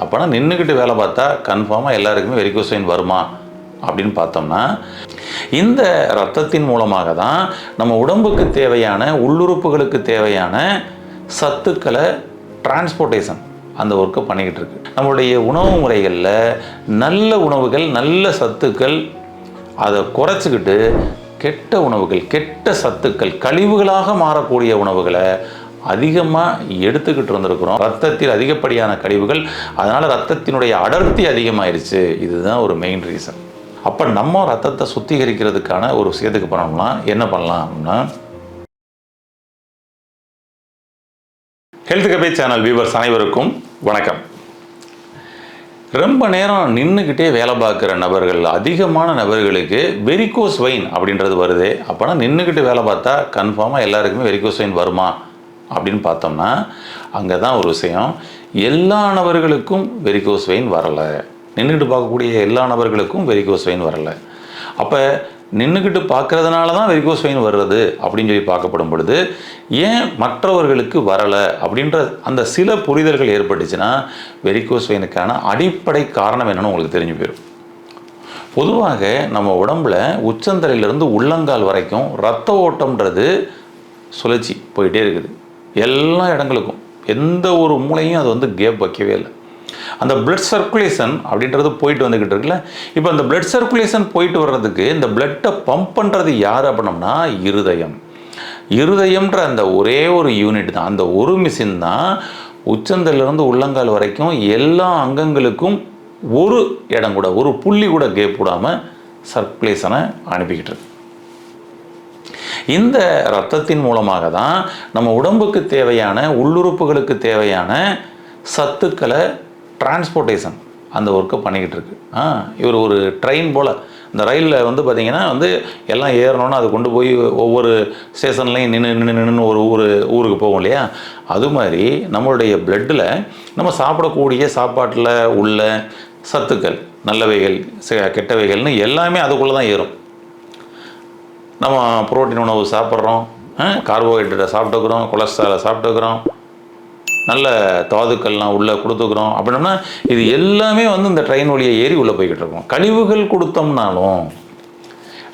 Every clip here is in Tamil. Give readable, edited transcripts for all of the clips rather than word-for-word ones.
அப்போனா நின்றுக்கிட்டு வேலை பார்த்தா கன்ஃபார்மாக எல்லாருக்குமே வெரிகோஸ் வெயின் வருமா அப்படின்னு பார்த்தோம்னா, இந்த இரத்தத்தின் மூலமாக தான் நம்ம உடம்புக்கு தேவையான உள்ளுறுப்புகளுக்கு தேவையான சத்துக்களை டிரான்ஸ்போர்ட்டேஷன் அந்த ஒர்க்கை பண்ணிக்கிட்டு இருக்கு. நம்மளுடைய உணவு முறைகளில் நல்ல உணவுகள், நல்ல சத்துக்கள் அதை குறைச்சிக்கிட்டு கெட்ட உணவுகள், கெட்ட சத்துக்கள், கழிவுகளாக மாறக்கூடிய உணவுகளை அதிகமாக எடுத்துக்கிட்டு இருந்திருக்கிறோம். ரத்தத்தில் அதிகப்படியான கழிவுகள், அதனால் ரத்தத்தினுடைய அடர்த்தி அதிகமாயிருச்சு. இதுதான் ஒரு மெயின் ரீசன். அப்போ நம்ம ரத்தத்தை சுத்திகரிக்கிறதுக்கான ஒரு விஷயத்துக்கு பண்ணணும்னா என்ன பண்ணலாம் அப்படின்னா, ஹெல்த் கபே சேனல் வியூவர்ஸ் அனைவருக்கும் வணக்கம். ரொம்ப நேரம் நின்றுக்கிட்டே வேலை பார்க்குற நபர்கள், அதிகமான நபர்களுக்கு வெரிகோஸ் வெயின் அப்படின்றது வருது. அப்போனா நின்றுக்கிட்டு வேலை பார்த்தா கன்ஃபார்மாக எல்லாருக்குமே வெரிகோஸ் வெயின் வருமா அப்படின்னு பார்த்தோம்னா, அங்கே தான் ஒரு விஷயம். எல்லா நபர்களுக்கும் வெரிகோஸ் வெயின் வரலை. நின்றுக்கிட்டு பார்க்கக்கூடிய எல்லா நபர்களுக்கும் வெரிகோஸ் வெயின் வரலை. அப்போ நின்றுக்கிட்டு பார்க்கறதுனால தான் வெரிகோஸ் வெயின் வர்றது அப்படின்னு சொல்லி பார்க்கப்படும் பொழுது, ஏன் மற்றவர்களுக்கு வரலை அப்படின்ற அந்த சில புரிதல்கள் ஏற்பட்டுச்சுன்னா வெரிகோஸ் வெயினுக்கான அடிப்படை காரணம் என்னன்னு உங்களுக்கு தெரிஞ்சு போயிடும். பொதுவாக நம்ம உடம்புல உச்சந்தலையிலிருந்து உள்ளங்கால் வரைக்கும் ரத்த ஓட்டம்ன்றது சுழற்சி போயிட்டே இருக்குது. எல்லா இடங்களுக்கும், எந்த ஒரு மூளையும் அது கேப் வைக்கவே இல்லை. அந்த பிளட் சர்க்குலேஷன் அப்படின்றது போயிட்டு வந்துக்கிட்டு இருக்குல்ல. இப்போ அந்த பிளட் சர்க்குலேஷன் போயிட்டு வர்றதுக்கு இந்த பிளட்டை பம்ப் பண்ணுறது யார் அப்படின்னம்னா இருதயம். இருதயம்ன்ற அந்த ஒரே ஒரு யூனிட் தான், அந்த ஒரு மிஷின் தான் உச்சந்தலிருந்து உள்ளங்கால் வரைக்கும் எல்லா அங்கங்களுக்கும் ஒரு இடம் கூட, ஒரு புள்ளி கூட கேப் விடாமல் சர்க்குலேஷனை அனுப்பிக்கிட்டு இருக்கு. இந்த இரத்தத்தின் மூலமாக தான் நம்ம உடம்புக்கு தேவையான உள்ளுறுப்புகளுக்கு தேவையான சத்துக்களை டிரான்ஸ்போர்ட்டேஷன் அந்த ஒர்க்கை பண்ணிக்கிட்டு இருக்கு. இவர் ஒரு ட்ரெயின் போல், இந்த ரயிலில் பார்த்திங்கன்னா எல்லாம் ஏறணும்னு அதை கொண்டு போய் ஒவ்வொரு ஸ்டேஷன்லையும் நின்று ஒரு ஊருக்கு போகும் இல்லையா. அது மாதிரி நம்மளுடைய பிளட்டில் நம்ம சாப்பிடக்கூடிய சாப்பாட்டில் உள்ள சத்துக்கள், நல்லவைகள், கெட்டவைகள்னு எல்லாமே அதுக்குள்ளே தான் ஏறும். நம்ம புரோட்டீன் உணவு சாப்பிட்றோம், கார்போஹைட்ரேட்டை சாப்பிட்டுக்கிறோம், கொலஸ்ட்ராலை சாப்பிட்டுக்கிறோம், நல்ல தாதுக்கள்லாம் உள்ளே கொடுத்துக்கிறோம். அப்படின்னா இது எல்லாமே இந்த ட்ரெயின் வழியை ஏறி உள்ளே போய்கிட்டு இருக்கோம். கழிவுகள் கொடுத்தோம்னாலும்,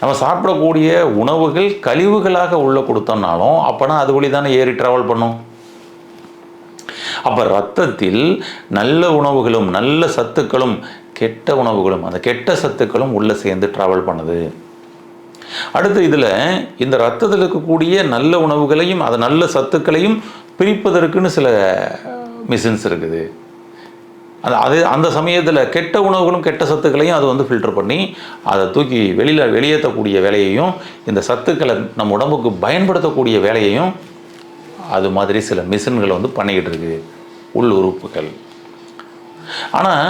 நம்ம சாப்பிடக்கூடிய உணவுகள் கழிவுகளாக உள்ளே கொடுத்தோம்னாலும் அப்போனா அது வழி தானே ஏறி ட்ராவல் பண்ணும். அப்போ ரத்தத்தில் நல்ல உணவுகளும் நல்ல சத்துக்களும் கெட்ட உணவுகளும், அந்த கெட்ட சத்துக்களும் உள்ளே சேர்ந்து ட்ராவல் பண்ணுது. அடுத்து இதில் இந்த ரத்தத்தில் இருக்கக்கூடிய நல்ல உணவுகளையும் அது நல்ல சத்துக்களையும் பிரிப்பதற்குன்னு சில மிஷின்ஸ் இருக்குது. அந்த சமயத்தில் கெட்ட உணவுகளும் கெட்ட சத்துக்களையும் அது ஃபில்டர் பண்ணி அதை தூக்கி வெளியேற்றக்கூடிய வேலையையும், இந்த சத்துக்களை நம்ம உடம்புக்கு பயன்படுத்தக்கூடிய வேலையையும் அது மாதிரி சில மிஷின்கள் பண்ணிக்கிட்டு இருக்கு, உள் உறுப்புகள். ஆனால்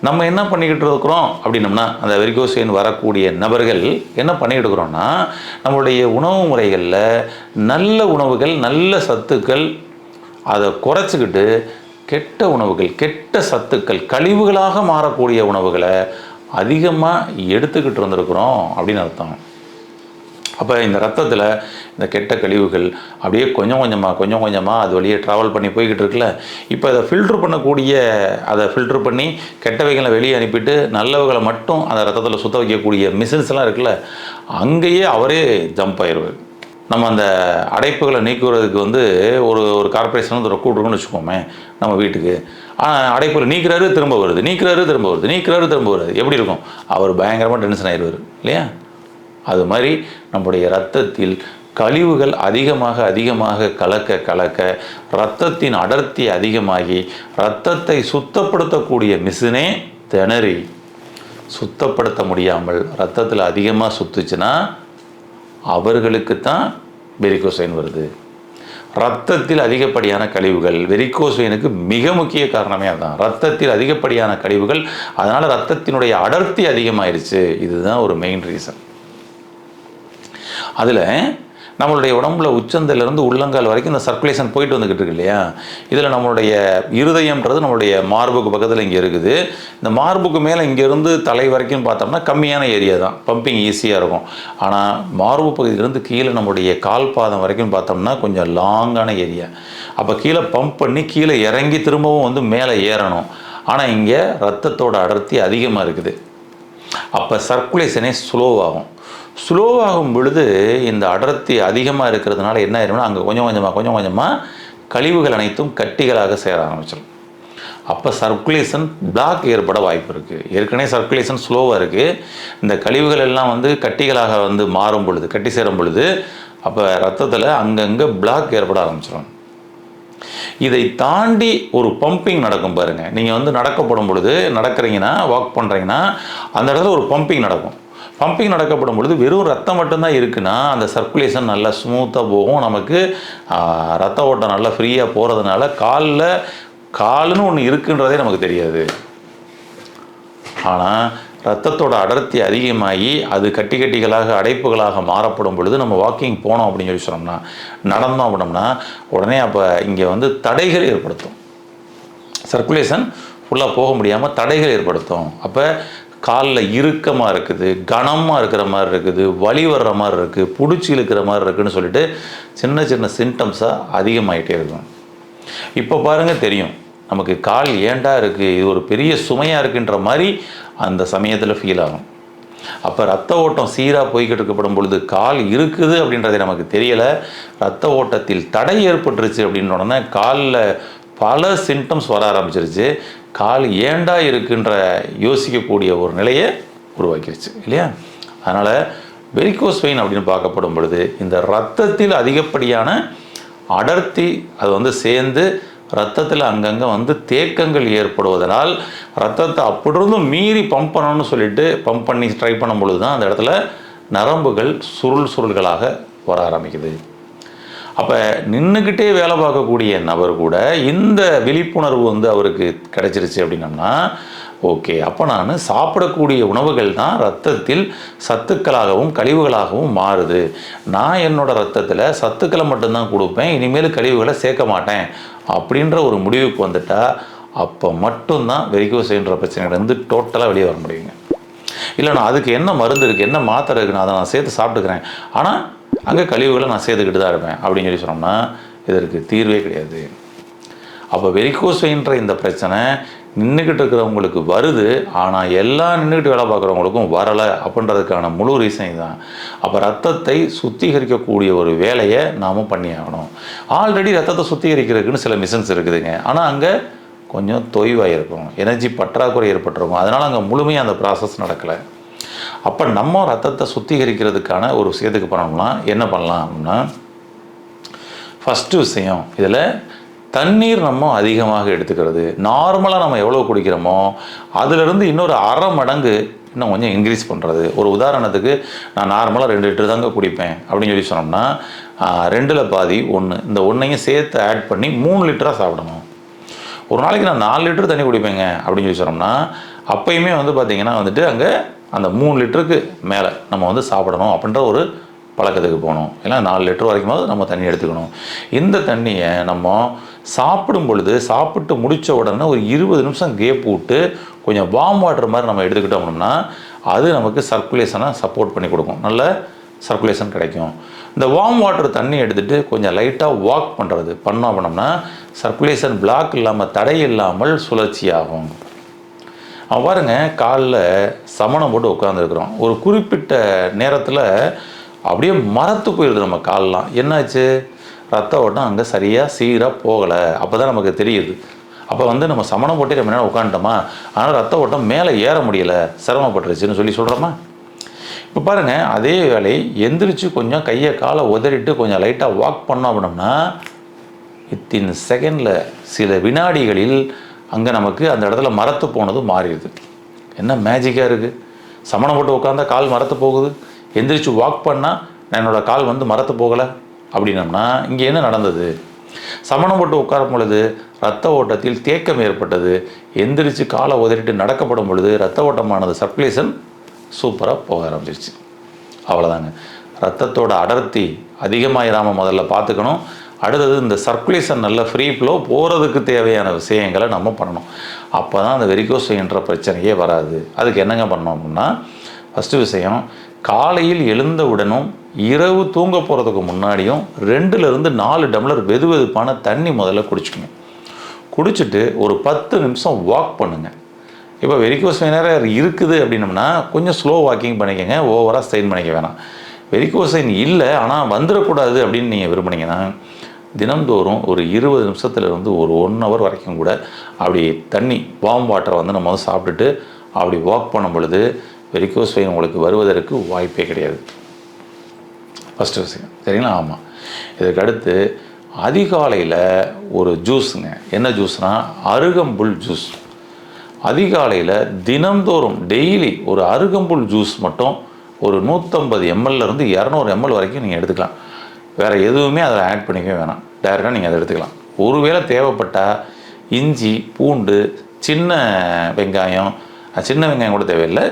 நம்ம என்ன பண்ணிக்கிட்டு இருக்கிறோம் அப்படின்னம்னா, அந்த வெரிகோஸ் வெயின் வரக்கூடிய நபர்கள் என்ன பண்ணிக்கிட்டு இருக்கிறோம்னா, நம்மளுடைய உணவு முறைகளில் நல்ல உணவுகள், நல்ல சத்துக்கள் அதை குறைச்சிக்கிட்டு கெட்ட உணவுகள், கெட்ட சத்துக்கள், கழிவுகளாக மாறக்கூடிய உணவுகளை அதிகமாக எடுத்துக்கிட்டு இருந்திருக்கிறோம் அப்படின்னு அர்த்தம். அப்போ இந்த ரத்தத்தில் இந்த கெட்ட கழிவுகள் அப்படியே கொஞ்சம் கொஞ்சமாக அது வழியே ட்ராவல் பண்ணி போய்கிட்டு இருக்குல்ல. இப்போ அதை ஃபில்ட்ரு பண்ணி கெட்டவைகளை வெளியே அனுப்பிட்டு நல்லவைகளை மட்டும் அந்த ரத்தத்தில் சுத்த வைக்கக்கூடிய மிஷின்ஸ்லாம் இருக்குல்ல, அங்கேயே அவரே ஜம்ப் ஆயிடுவார். நம்ம அந்த அடைப்புகளை நீக்குறதுக்கு ஒரு கார்பரேஷன் ரொக்க விட்ருக்குன்னு வச்சுக்கோமே நம்ம வீட்டுக்கு. அடைப்புகளை நீக்கிறாரு திரும்ப வருது, நீக்கிறாரு திரும்ப வருது. எப்படி இருக்கும்? அவர் பயங்கரமாக டென்ஷன் ஆயிடுவார் இல்லையா. அது மாதிரி நம்முடைய இரத்தத்தில் கழிவுகள் அதிகமாக கலக்க இரத்தத்தின் அடர்த்தி அதிகமாகி இரத்தத்தை சுத்தப்படுத்தக்கூடிய மிஷினே திணறி சுத்தப்படுத்த முடியாமல் இரத்தத்தில் அதிகமாக சுத்துச்சுன்னா அவர்களுக்கு தான் வெரிகோஸ் வெயின் வருது. இரத்தத்தில் அதிகப்படியான கழிவுகள் வெரிகோஸ் வெயினுக்கு மிக முக்கிய காரணமே அதுதான். இரத்தத்தில் அதிகப்படியான கழிவுகள், அதனால் இரத்தத்தினுடைய அடர்த்தி அதிகமாயிருச்சு. இதுதான் ஒரு மெயின் ரீசன். அதில் நம்மளுடைய உடம்புல உச்சந்திலிருந்து உள்ளங்கால் வரைக்கும் இந்த சர்க்குலேஷன் போயிட்டு வந்துக்கிட்டு இருக்கு இல்லையா. இதில் நம்மளுடைய இருதயம்ன்றது நம்மளுடைய மார்புக்கு பக்கத்தில் இங்கே இருக்குது. இந்த மார்புக்கு மேலே இங்கேருந்து தலை வரைக்கும் பார்த்தோம்னா கம்மியான ஏரியா தான், பம்பிங் ஈஸியாக இருக்கும். ஆனால் மார்பு பகுதியிலேருந்து கீழே நம்மளுடைய கால் பாதம் வரைக்கும் பார்த்தோம்னா கொஞ்சம் லாங்கான ஏரியா. அப்போ கீழே பம்ப் பண்ணி கீழே இறங்கி திரும்பவும் மேலே ஏறணும். ஆனால் இங்கே ரத்தத்தோட அடர்த்தி அதிகமாக இருக்குது. அப்போ சர்க்குலேஷனே ஸ்லோவாகும். ஸ்லோவாகும் பொழுது இந்த அடர்த்தி அதிகமாக இருக்கிறதுனால என்ன ஆயிரும்னா அங்கே கொஞ்சம் கொஞ்சமாக கழிவுகள் அனைத்தும் கட்டிகளாக சேர ஆரம்பிச்சிடும். அப்போ சர்க்குலேஷன் பிளாக் ஏற்பட வாய்ப்பு இருக்குது. ஏற்கனவே சர்க்குலேஷன் ஸ்லோவாக இருக்குது. இந்த கழிவுகள் எல்லாம் கட்டிகளாக மாறும் பொழுது, கட்டி சேரும் பொழுது அப்போ ரத்தத்தில் அங்கங்கே பிளாக் ஏற்பட ஆரம்பிச்சிடும். இதை தாண்டி ஒரு பம்பிங் நடக்கும் பாருங்கள். நீங்கள் நடக்கப்படும் பொழுது, நடக்கிறீங்கன்னா, வாக் பண்ணுறீங்கன்னா அந்த இடத்துல ஒரு பம்பிங் நடக்கும். பம்பிங் நடக்கப்படும் பொழுது வெறும் ரத்தம் மட்டும்தான் இருக்குன்னா அந்த சர்க்குலேஷன் நல்லா ஸ்மூத்தாக போகும். நமக்கு ரத்த ஓட்டம் நல்லா ஃப்ரீயாக போகிறதுனால கால்னு ஒன்று இருக்குன்றதே நமக்கு தெரியாது. ஆனால் ரத்தத்தோட அடர்த்தி அதிகமாகி அது கட்டிகளாக அடைப்புகளாக மாறப்படும் பொழுது நம்ம வாக்கிங் போனோம் அப்படின்னு சொல்லி சொன்னோம்னா, நடந்தோம் அப்படின்னோம்னா உடனே அப்போ இங்கே தடைகள் ஏற்படுத்தும். சர்க்குலேஷன் ஃபுல்லாக போக முடியாமல் தடைகள் ஏற்படுத்தும். அப்போ காலில் இறுக்கமாக இருக்குது, கனமாக இருக்கிற மாதிரி இருக்குது, வலி வர்ற மாதிரி இருக்குது, பிடிச்சி இழுக்கிற மாதிரி இருக்குதுன்னு சொல்லிட்டு சின்ன சின்ன சிம்டம்ஸாக அதிகமாகிட்டே இருக்கும். இப்போ பாருங்கள் தெரியும் நமக்கு கால் ஏண்டா இருக்குது, இது ஒரு பெரிய சுமையாக இருக்குன்ற மாதிரி அந்த சமயத்தில் ஃபீல் ஆகும். அப்போ ரத்த ஓட்டம் சீராக போய்கிட்டு இருக்கப்படும் பொழுது கால் இருக்குது அப்படின்றதே நமக்கு தெரியலை. ரத்த ஓட்டத்தில் தடை ஏற்பட்டுருச்சு அப்படின்ற உடனே காலில் பல சிம்டம்ஸ் வர ஆரம்பிச்சிருச்சு. கால் ஏண்டா இருக்குன்ற யோசிக்கக்கூடிய ஒரு நிலையை உருவாக்கிருச்சு இல்லையா? அதனால் வெரிகோஸ் வெயின் அப்படின்னு பார்க்கப்படும் பொழுது இந்த இரத்தத்தில் அதிகப்படியான அடர்த்தி அது சேர்ந்து ரத்தத்தில் அங்கங்கே தேக்கங்கள் ஏற்படுவதனால் ரத்தத்தை அப்படிருந்து மீறி பம்ப் பண்ணணும்னு சொல்லிட்டு பம்ப் பண்ணி ட்ரை பண்ணும் பொழுது தான் அந்த இடத்துல நரம்புகள் சுருள்களாக வர ஆரம்பிக்குது. அப்போ நின்றுக்கிட்டே வேலை பார்க்கக்கூடிய நபர் கூட இந்த விழிப்புணர்வு அவருக்கு கிடைச்சிருச்சு அப்படின்னம்னா ஓகே, அப்போ நான் சாப்பிடக்கூடிய உணவுகள் தான் ரத்தத்தில் சத்துக்களாகவும் கழிவுகளாகவும் மாறுது. நான் என்னோடய ரத்தத்தில் சத்துக்களை மட்டும்தான் கொடுப்பேன், இனிமேல் கழிவுகளை சேர்க்க மாட்டேன் அப்படின்ற ஒரு முடிவுக்கு வந்துட்டால் அப்போ மட்டும்தான் வெரிகோஸ் வெயின்ற பிரச்சனையிலேருந்து டோட்டலாக வெளியே வர முடியுங்க. இல்லை நான் அதுக்கு என்ன மருந்து இருக்குது, என்ன மாத்திரை இருக்குன்னு அதை நான் சேர்த்து சாப்பிட்டுக்கிறேன், ஆனால் அங்கே கழிவுகளை நான் சேர்த்துக்கிட்டு தான் இருப்பேன் அப்படின்னு சொல்லி சொன்னோம்னா இதற்கு தீர்வே கிடையாது. அப்போ வெரிகோஸ் வெயின்ற இந்த பிரச்சனை நின்றுக்கிட்டு இருக்கிறவங்களுக்கு வருது, ஆனால் எல்லாம் நின்றுக்கிட்டு வேலை பார்க்குறவங்களுக்கும் வரலை அப்படின்றதுக்கான முழு ரீசன் தான். அப்போ ரத்தத்தை சுத்திகரிக்கக்கூடிய ஒரு வேலையை நாம் பண்ணி ஆகணும். ஆல்ரெடி ரத்தத்தை சுத்திகரிக்கிறதுக்குன்னு சில மிஷின்ஸ் இருக்குதுங்க, ஆனால் அங்கே கொஞ்சம் தொய்வாக இருக்கும், எனர்ஜி பற்றாக்குறை ஏற்பட்டிருக்கும், அதனால் அங்கே முழுமையாக அந்த ப்ராசஸ் நடக்கலை. அப்போ நம்ம ரத்தத்தை சுத்திகரிக்கிறதுக்கான ஒரு விஷயத்துக்கு பண்ணணும்னா என்ன பண்ணலாம் அப்படின்னா, ஃபஸ்ட்டு விஷயம் இதில் தண்ணீர் நம்ம அதிகமாக எடுத்துக்கிறது. நார்மலாக நம்ம எவ்வளோ குடிக்கிறோமோ அதிலிருந்து இன்னொரு அரை மடங்கு இன்னும் கொஞ்சம் இன்க்ரீஸ் பண்ணுறது. ஒரு உதாரணத்துக்கு நான் நார்மலாக 2 லிட்டர் தாங்க குடிப்பேன் அப்படின்னு சொல்லி சொன்னோம்னா 2ல் பாதி 1, இந்த 1ஐயும் சேர்த்து ஆட் பண்ணி 3 லிட்டராக சாப்பிடணும். ஒரு நாளைக்கு நான் 4 லிட்டர் தண்ணி குடிப்பேங்க அப்படின்னு சொல்லி சொன்னோம்னா அப்பயுமே பார்த்திங்கன்னா அங்கே அந்த 3 லிட்டருக்கு மேலே நம்ம சாப்பிடணும் அப்படின்ற ஒரு பழக்கத்துக்கு போகணும். ஏன்னா 4 லிட்டர் வரைக்குமாவது நம்ம தண்ணி எடுத்துக்கணும். இந்த தண்ணியை நம்ம சாப்பிடும் பொழுது சாப்பிட்டு முடித்த உடனே ஒரு 20 நிமிஷம் கேப் விட்டு கொஞ்சம் வார்ம் வாட்டர் மாதிரி நம்ம எடுத்துக்கிட்டோம் அப்படின்னா அது நமக்கு சர்க்குலேஷனை சப்போர்ட் பண்ணி கொடுக்கும், நல்ல சர்க்குலேஷன் கிடைக்கும். இந்த வார்ம் வாட்டர் தண்ணி எடுத்துகிட்டு கொஞ்சம் லைட்டாக வாக் பண்ணோம் அப்படின்னோம்னா சர்க்குலேஷன் பிளாக் இல்லாமல் தடை இல்லாமல் சுழற்சியாகும். அவன் பாருங்கள், காலில் சமணம் போட்டு உட்காந்துருக்குறோம், ஒரு குறிப்பிட்ட நேரத்தில் அப்படியே மரத்து போயிடுது நம்ம கால்லாம். என்னாச்சு, ரத்த ஓட்டம் அங்கே சரியாக சீராக போகலை. அப்போ தான் நமக்கு தெரியுது. அப்போ நம்ம சமணம் போட்டு ரொம்ப நேரம் உட்காந்துட்டோமா, ஆனால் ரத்த ஓட்டம் மேலே ஏற முடியலை, சிரமப்பட்டுருச்சுன்னு சொல்கிறோமா. இப்போ பாருங்கள், அதே வேலை எந்திரிச்சு கொஞ்சம் கையை காலை உதறிட்டு கொஞ்சம் லைட்டாக வாக் பண்ணோம் அப்படின்னோம்னா வித்தின் செகண்டில் சில வினாடிகளில் அங்கே நமக்கு அந்த இடத்துல மரத்து போனது மாறிடுது. என்ன மேஜிக்காக இருக்குது, சமணம் போட்டு உட்காந்தா கால் மரத்து போகுது, எந்திரிச்சு வாக் பண்ணால் என்னோடய கால் மரத்து போகலை அப்படின்னம்னா இங்கே என்ன நடந்தது? சமணம் போட்டு உட்காரும் பொழுது ரத்த ஓட்டத்தில் தேக்கம் ஏற்பட்டது, எந்திரிச்சு காலை உதறிட்டு நடக்கப்படும் பொழுது ரத்த ஓட்டமானது சர்க்குலேஷன் சூப்பராக போக ஆரம்பிச்சிருச்சு. அவ்வளோதாங்க. ரத்தத்தோட அடர்த்தி அதிகமாகிடாமல் முதல்ல பார்த்துக்கணும். அடுத்தது இந்த சர்க்குலேஷன் நல்ல ஃப்ரீ ஃப்ளோ போகிறதுக்கு தேவையான விஷயங்களை நம்ம பண்ணணும். அப்போ தான் அந்த வெரிகோஸ் வெயின்ற பிரச்சனையே வராது. அதுக்கு என்னங்க பண்ணணும் அப்படின்னா, ஃபஸ்ட்டு விஷயம், காலையில் எழுந்தவுடனும் இரவு தூங்க போகிறதுக்கு முன்னாடியும் 2லிருந்து 4 டம்ளர் வெதுவெதுப்பான தண்ணி முதல்ல குடிச்சுக்கணும். குடிச்சிட்டு ஒரு 10 நிமிஷம் வாக் பண்ணுங்கள். இப்போ வெரிகோஸ் வெயின் இருக்குது அப்படின்னம்னா கொஞ்சம் ஸ்லோ வாக்கிங் பண்ணிக்கோங்க, ஓவராக ஸ்ட்ரெயின் பண்ணிக்க வேணாம். வெரிகோஸ் வெயின் இல்லை ஆனால் வந்துடக்கூடாது அப்படின்னு நீங்கள் விரும்புனீங்கன்னா தினம்தோறும் ஒரு 20 நிமிஷத்துலேருந்து ஒரு 1 ஹவர் வரைக்கும் கூட அப்படி தண்ணி வார்ம் வாட்டரை வந்து நம்ம வந்து சாப்பிட்டுட்டு அப்படி வாக் பண்ணும் பொழுது வெரிகோஸ் வெயின் உங்களுக்கு வருவதற்கு வாய்ப்பே கிடையாது. ஃபஸ்ட்டு விஷயம் சரிங்களா? ஆமாம். இதுக்கு அடுத்து அதிகாலையில் ஒரு ஜூஸுங்க. என்ன ஜூஸ்னால் அருகம்புல் ஜூஸ். அதிகாலையில் தினந்தோறும் டெய்லி ஒரு அருகம்புல் ஜூஸ் மட்டும் ஒரு 150 ml-லேருந்து 200 ml வரைக்கும் நீங்கள் எடுத்துக்கலாம். வேறு எதுவுமே அதில் ஆட் பண்ணிக்கவே வேணாம், டைரெக்டாக நீங்கள் அதை எடுத்துக்கலாம். ஒருவேளை தேவைப்பட்டால் இஞ்சி, பூண்டு, சின்ன வெங்காயம் கூட தேவையில்லை,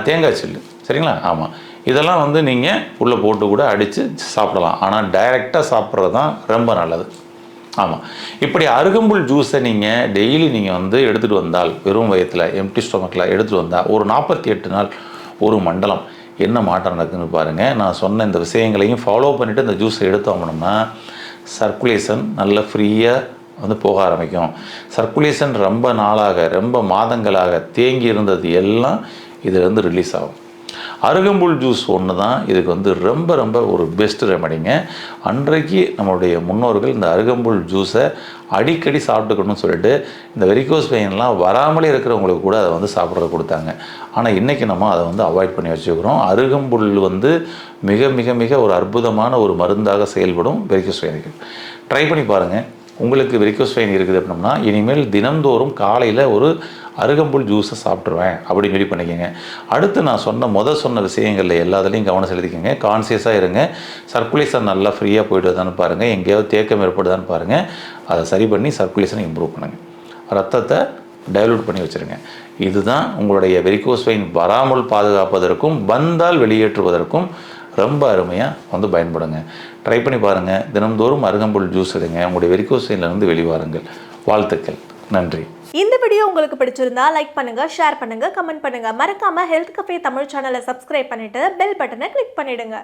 தேங்காய் சில்லு சரிங்களா? ஆமாம். இதெல்லாம் வந்து நீங்கள் உள்ளே போட்டு கூட அடித்து சாப்பிடலாம். ஆனால் டைரெக்டாக சாப்பிட்றது தான் ரொம்ப நல்லது. ஆமாம். இப்படி அருகம்புல் ஜூஸை நீங்கள் டெய்லி நீங்கள் வந்து எடுத்துகிட்டு வந்தால், வெறும் வயத்தில் எம்டி ஸ்டொமக்கில் எடுத்துகிட்டு வந்தால் ஒரு 48 நாள், ஒரு மண்டலம் என்ன மாற்றம் நடக்குதுன்னு பாருங்கள். நான் சொன்ன இந்த விஷயங்களையும் ஃபாலோ பண்ணிவிட்டு இந்த ஜூஸை எடுத்தோம்னா சர்க்குலேஷன் நல்ல ஃப்ரீயாக வந்து போக ஆரம்பிக்கும். சர்க்குலேஷன் ரொம்ப நாளாக, ரொம்ப மாதங்களாக தேங்கி இருந்தது எல்லாம் இதிலேருந்து ரிலீஸ் ஆகும். அருகம்புல் ஜூஸ் ஒன்று தான் இதுக்கு வந்து ரொம்ப ரொம்ப ஒரு பெஸ்ட் ரெமடிங்க. அன்றைக்கு நம்மளுடைய முன்னோர்கள் இந்த அருகம்புல் ஜூஸை அடிக்கடி சாப்பிட்டுக்கணும்னு சொல்லிட்டு இந்த வெரிகோஸ் வெயின்லாம் வராமலே இருக்கிறவங்களுக்கு கூட அதை வந்து சாப்பிட்றது கொடுத்தாங்க. ஆனால் இன்றைக்கி நம்ம அதை வந்து அவாய்ட் பண்ணி வச்சுக்கிறோம். அருகம்புல் வந்து மிக மிக மிக ஒரு அற்புதமான ஒரு மருந்தாக செயல்படும் வெரிகோஸ் வெயினுக்கு. ட்ரை பண்ணி பாருங்கள். உங்களுக்கு வெரிகோஸ் வெயின் இருக்குது அப்படின்னா இனிமேல் தினந்தோறும் காலையில் ஒரு அருகம்புல் ஜூஸை சாப்பிட்ருவேன் அப்படின்னு சொல்லி பண்ணிக்கோங்க. அடுத்து நான் சொன்ன விஷயங்களில் எல்லாத்துலேயும் கவனம் செலுத்திக்கோங்க. கான்சியஸாக இருங்க. சர்க்குலேஷன் நல்லா ஃப்ரீயாக போய்ட்டு வருதான்னு பாருங்கள். எங்கேயாவது தேக்கம் ஏற்படுதான்னு பாருங்கள். அதை சரி பண்ணி சர்க்குலேஷனை இம்ப்ரூவ் பண்ணுங்கள். ரத்தத்தை டைலூட் பண்ணி வச்சுருங்க. இதுதான் உங்களுடைய வெரிகோஸ் வெயின் வராமல் பாதுகாப்பதற்கும் வந்தால் வெளியேற்றுவதற்கும் ரொம்ப அருமையாக வந்து பயன்படுங்க. ட்ரை பண்ணி பாருங்கள். தினம்தோறும் அருகம்புல் ஜூஸ் எடுங்க. உங்களுடைய வெரிகோஸ் வெயின்லேருந்து வெளிவாருங்கள். வாழ்த்துக்கள். நன்றி. இந்த வீடியோ உங்களுக்கு பிடிச்சிருந்தா லைக் பண்ணுங்க, ஷேர் பண்ணுங்க, கமெண்ட் பண்ணுங்க. மறக்காம ஹெல்த் கஃபே தமிழ் சேனலை சப்ஸ்கிரைப் பண்ணிட்டு பெல் பட்டனை கிளிக் பண்ணிடுங்க.